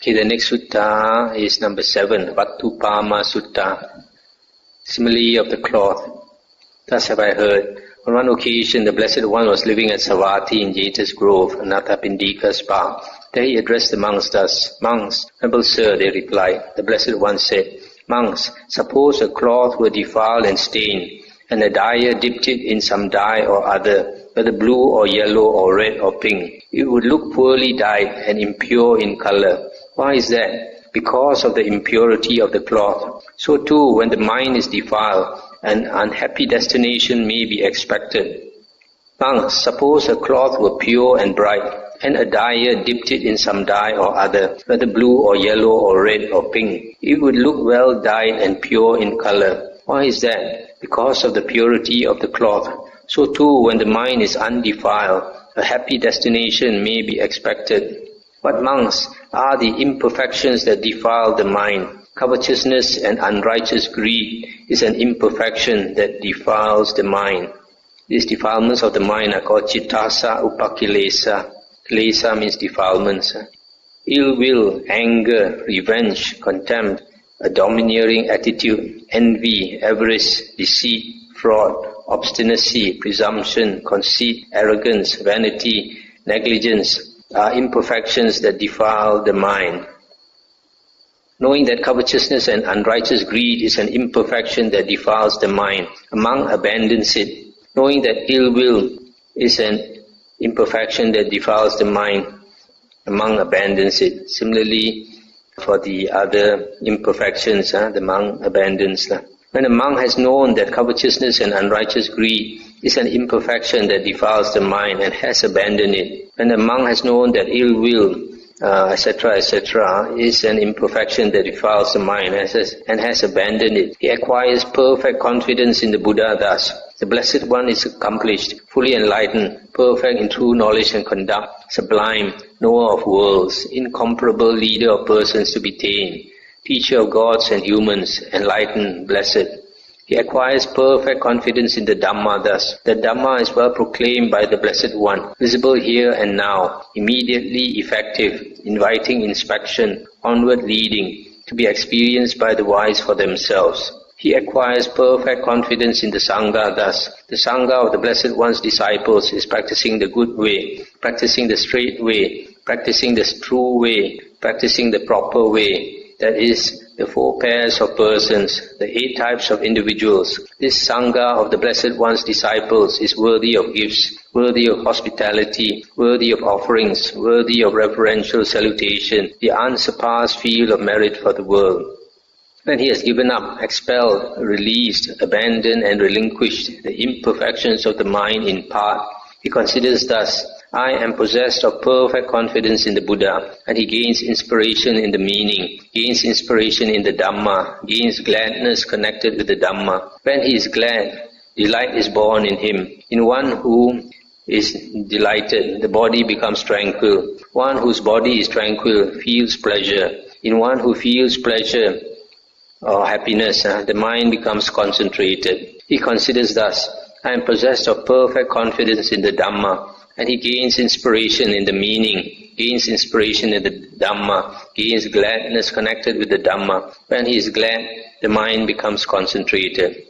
Okay, the next sutta is number 7, Vatthupama Sutta, Simile of the cloth. Thus have I heard. On one occasion, the Blessed One was living at Savatthi in Jeta's grove, Anathapindika's park. There he addressed the monks thus, "Monks, noble sir," they replied. The Blessed One said, "Monks, suppose a cloth were defiled and stained, and a dyer dipped it in some dye or other, whether blue or yellow or red or pink. It would look poorly dyed and impure in color. Why is that? Because of the impurity of the cloth. So too, when the mind is defiled, an unhappy destination may be expected. Monks, suppose a cloth were pure and bright, and a dyer dipped it in some dye or other, whether blue or yellow or red or pink. It would look well dyed and pure in color. Why is that? Because of the purity of the cloth. So too, when the mind is undefiled, a happy destination may be expected. But monks, are the imperfections that defile the mind. Covetousness and unrighteous greed is an imperfection that defiles the mind. These defilements of the mind are called cittasa upakilesa. Kilesa means defilements. Ill will, anger, revenge, contempt, a domineering attitude, envy, avarice, deceit, fraud, obstinacy, presumption, conceit, arrogance, vanity, negligence are imperfections that defile the mind. Knowing that covetousness and unrighteous greed is an imperfection that defiles the mind, a monk abandons it. Knowing that ill will is an imperfection that defiles the mind, a monk abandons it. Similarly, for the other imperfections, the monk abandons them. When a monk has known that covetousness and unrighteous greed is an imperfection that defiles the mind and has abandoned it, when the monk has known that ill will, etc., is an imperfection that defiles the mind and has abandoned it, he acquires perfect confidence in the Buddha thus. The Blessed One is accomplished, fully enlightened, perfect in true knowledge and conduct, sublime, knower of worlds, incomparable leader of persons to be tamed, teacher of gods and humans, enlightened, blessed. He acquires perfect confidence in the Dhamma thus. The Dhamma is well proclaimed by the Blessed One, visible here and now, immediately effective, inviting inspection, onward leading, to be experienced by the wise for themselves. He acquires perfect confidence in the Sangha thus. The Sangha of the Blessed One's disciples is practicing the good way, practicing the straight way, practicing the true way, practicing the proper way. That is, the 4 pairs of persons, the 8 types of individuals. This Sangha of the Blessed One's disciples is worthy of gifts, worthy of hospitality, worthy of offerings, worthy of reverential salutation, the unsurpassed field of merit for the world. When he has given up, expelled, released, abandoned and relinquished the imperfections of the mind in part, he considers thus, I am possessed of perfect confidence in the Buddha, and he gains inspiration in the meaning, gains inspiration in the Dhamma, gains gladness connected with the Dhamma. When he is glad, delight is born in him. In one who is delighted, the body becomes tranquil. One whose body is tranquil feels pleasure. In one who feels pleasure or happiness, the mind becomes concentrated. He considers thus, I am possessed of perfect confidence in the Dhamma, and he gains inspiration in the meaning, gains inspiration in the Dhamma, gains gladness connected with the Dhamma. When he is glad, the mind becomes concentrated.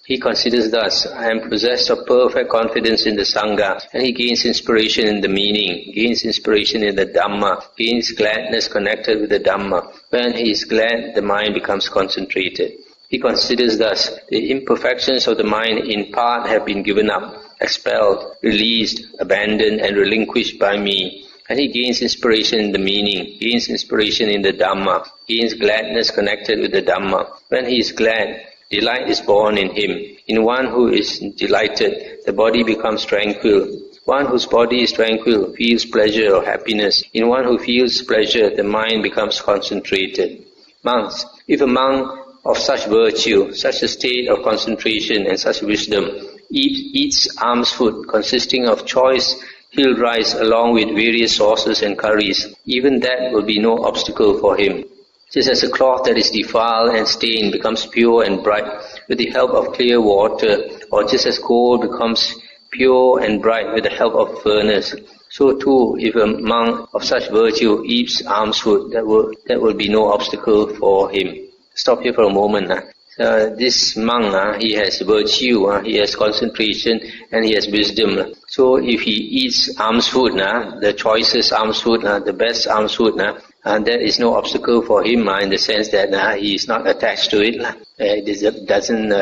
He considers thus, I am possessed of perfect confidence in the Sangha, and he gains inspiration in the meaning, gains inspiration in the Dhamma, gains gladness connected with the Dhamma. When he is glad, the mind becomes concentrated. He considers thus, the imperfections of the mind in part have been given up, expelled, released, abandoned and relinquished by me. And he gains inspiration in the meaning, gains inspiration in the Dhamma, gains gladness connected with the Dhamma. When he is glad, delight is born in him. In one who is delighted, the body becomes tranquil. One whose body is tranquil feels pleasure or happiness. In one who feels pleasure, the mind becomes concentrated. Monks, if a monk of such virtue, such a state of concentration and such wisdom, eats alms food consisting of choice hill rice along with various sauces and curries, even that will be no obstacle for him. Just as a cloth that is defiled and stained becomes pure and bright with the help of clear water, or just as gold becomes pure and bright with the help of a furnace, So too, if a monk of such virtue eats alms food, that will be no obstacle for him. Stop here for a moment. This monk, he has virtue, he has concentration, and he has wisdom. So if he eats alms food, the choicest alms food, the best alms food, there is no obstacle for him in the sense that he is not attached to it. It doesn't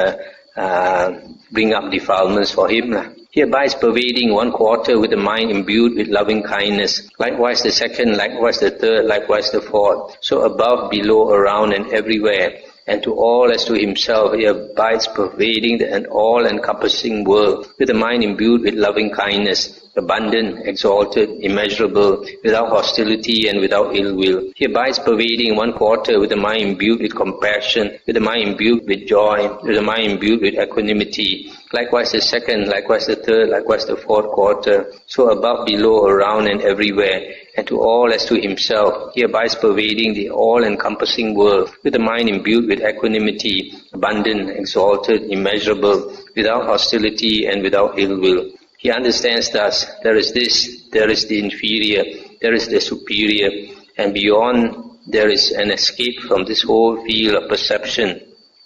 bring up defilements for him. Hereby is pervading one quarter with the mind imbued with loving kindness. Likewise the second, likewise the third, likewise the fourth. So above, below, around, and everywhere. And to all as to himself, he abides pervading the all-encompassing world with the mind imbued with loving kindness, abundant, exalted, immeasurable, without hostility and without ill will. He abides pervading one quarter with the mind imbued with compassion, with the mind imbued with joy, with the mind imbued with equanimity. Likewise the second, likewise the third, likewise the fourth quarter. So above, below, around, and everywhere. And to all as to himself, he abides pervading the all-encompassing world with the mind imbued with equanimity, abundant, exalted, immeasurable, without hostility and without ill will. He understands thus, there is this, there is the inferior, there is the superior, and beyond there is an escape from this whole field of perception.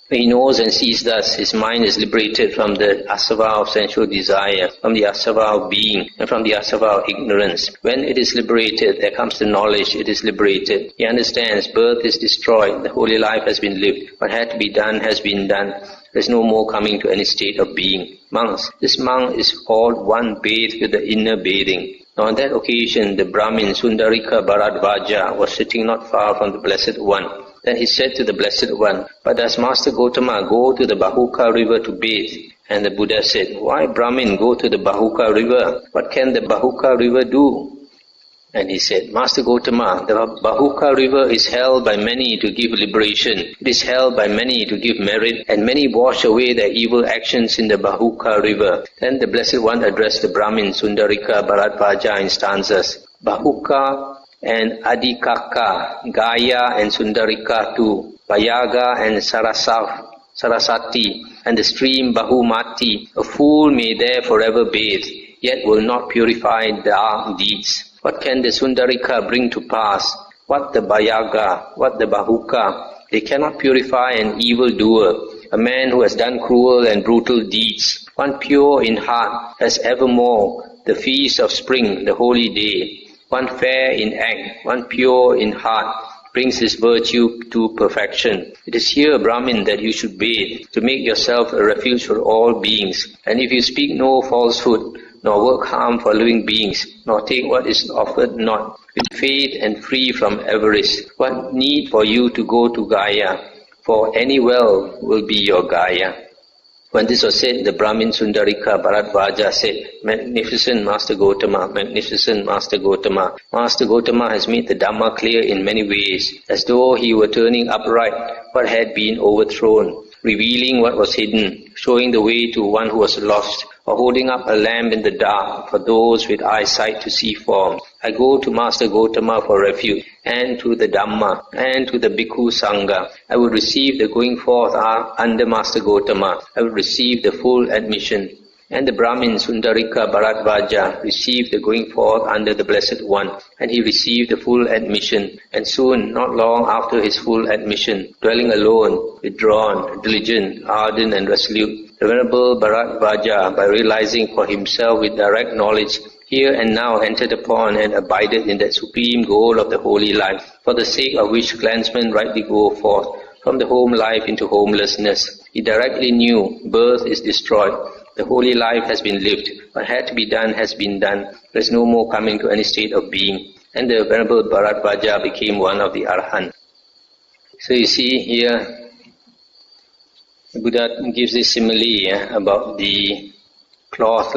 When he knows and sees thus, his mind is liberated from the asava of sensual desire, from the asava of being, and from the asava of ignorance. When it is liberated, there comes the knowledge, it is liberated. He understands birth is destroyed, the holy life has been lived, what had to be done has been done. There is no more coming to any state of being. Monks, this monk is called one bathed with the inner bathing. Now on that occasion, the Brahmin Sundarika Bharadvaja was sitting not far from the Blessed One. Then he said to the Blessed One, "But does Master Gotama go to the Bahuka river to bathe?" And the Buddha said, "Why, Brahmin, go to the Bahuka river? What can the Bahuka river do?" And he said, "Master Gotama, the Bahuka river is held by many to give liberation. It is held by many to give merit, and many wash away their evil actions in the Bahuka river." Then the Blessed One addressed the Brahmin Sundarika Bharadvaja in stanzas. Bahuka and Adikaka, Gaya and Sundarika too, Vayaga and Sarasati, and the stream Bahumati. A fool may there forever bathe, yet will not purify dark deeds. What can the Sundarika bring to pass? What the Vayaga, what the Bahuka? They cannot purify an evildoer, a man who has done cruel and brutal deeds. One pure in heart has evermore the feast of spring, the holy day. One fair in act, one pure in heart, brings his virtue to perfection. It is here, Brahmin, that you should bathe, to make yourself a refuge for all beings. And if you speak no falsehood, nor work harm for living beings, nor take what is offered not, with faith and free from avarice, what need for you to go to Gaya? For any well will be your Gaya. When this was said, the Brahmin Sundarika Bharadvaja said, "Magnificent Master Gotama, magnificent Master Gotama. Master Gotama has made the Dhamma clear in many ways, as though he were turning upright what had been overthrown, revealing what was hidden, showing the way to one who was lost, or holding up a lamp in the dark for those with eyesight to see form. I go to Master Gotama for refuge, and to the Dhamma, and to the Bhikkhu Sangha. I will receive the going forth under Master Gotama. I will receive the full admission." And the Brahmin Sundarika Bharadvaja received the going forth under the Blessed One, and he received the full admission. And soon, not long after his full admission, dwelling alone, withdrawn, diligent, ardent and resolute, the Venerable Bharadvaja, by realizing for himself with direct knowledge, here and now entered upon and abided in that supreme goal of the holy life, for the sake of which clansmen rightly go forth, from the home life into homelessness. He directly knew birth is destroyed. The holy life has been lived. What had to be done has been done. There is no more coming to any state of being. And the Venerable Bharadvaja became one of the Arahants. So you see here, the Buddha gives this simile about the cloth.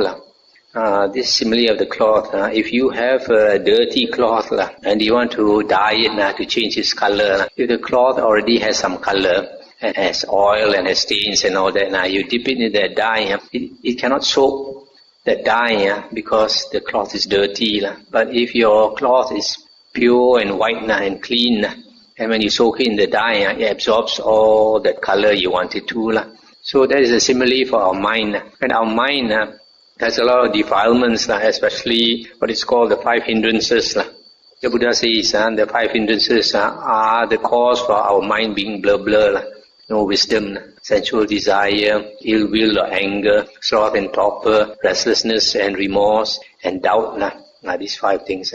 This simile of the cloth, if you have a dirty cloth and you want to dye it to change its color, if the cloth already has some color, and has oil and has stains and all that, you dip it in that dye, it cannot soak that dye because the cloth is dirty. But if your cloth is pure and white and clean, and when you soak it in the dye, it absorbs all that color you want it to. So that is a simile for our mind. When our mind There's a lot of defilements, especially what is called the 5 hindrances. The Buddha says the 5 hindrances are the cause for our mind being blur. No wisdom, sensual desire, ill will or anger, sloth and torpor, restlessness and remorse, and doubt. These 5 things.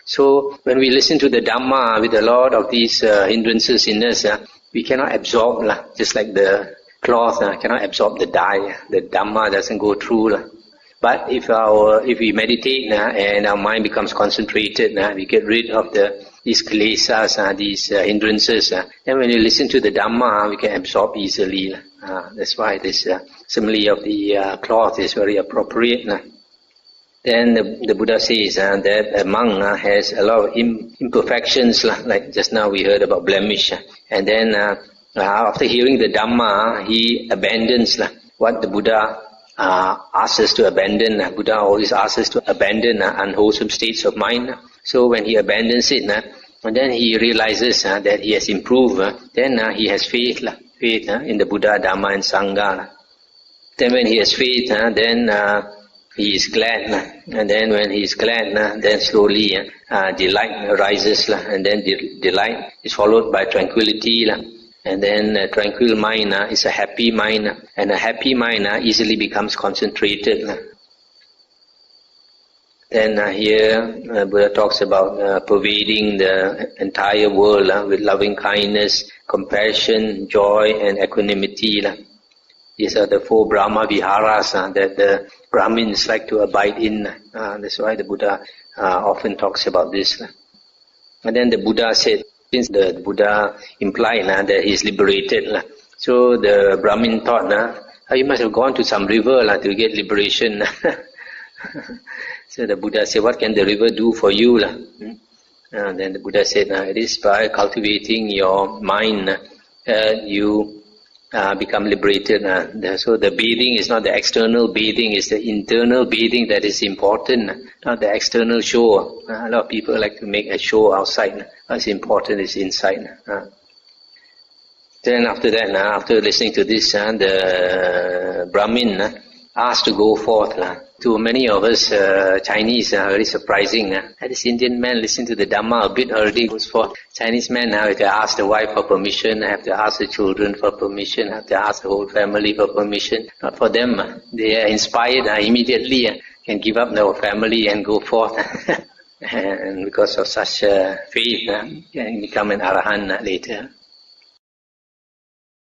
So when we listen to the Dhamma with a lot of these hindrances in us, we cannot absorb, just like the cloth cannot absorb the dye. The Dhamma doesn't go through. But if we meditate and our mind becomes concentrated, we get rid of these kilesas, these hindrances. Then when you listen to the Dhamma, we can absorb easily. That's why this simile of the cloth is very appropriate. Then the Buddha says that a monk has a lot of imperfections, like just now we heard about blemish. And then after hearing the Dhamma, he abandons what the Buddha asks us to abandon. Buddha always asks us to abandon unwholesome states of mind. So when he abandons it, and then he realizes that he has improved, then he has faith in the Buddha, Dhamma and Sangha. Then when he has faith, then he is glad. And then when he is glad, then slowly delight arises. And then delight is followed by tranquility. And then a tranquil mind is a happy mind, and a happy mind easily becomes concentrated. Then here Buddha talks about pervading the entire world with loving kindness, compassion, joy and equanimity. These are the 4 Brahma Viharas that the Brahmins like to abide in. That's why the Buddha often talks about this. And then the Buddha said, since the Buddha implied that he is liberated, so the Brahmin thought, you must have gone to some river to get liberation. So the Buddha said, what can the river do for you? Then the Buddha said, it is by cultivating your mind you become liberated. So the bathing is not the external bathing, it's the internal bathing that is important, not the external show. A lot of people like to make a show outside. What's important is inside. Then after that, after listening to this, the Brahmin asked to go forth. To many of us Chinese, very surprising. This Indian man listened to the Dhamma a bit already goes forth. Chinese man have to ask the wife for permission, have to ask the children for permission, have to ask the whole family for permission. Not for them. They are inspired immediately, can give up their family and go forth. And because of such faith, can become an Arahant later.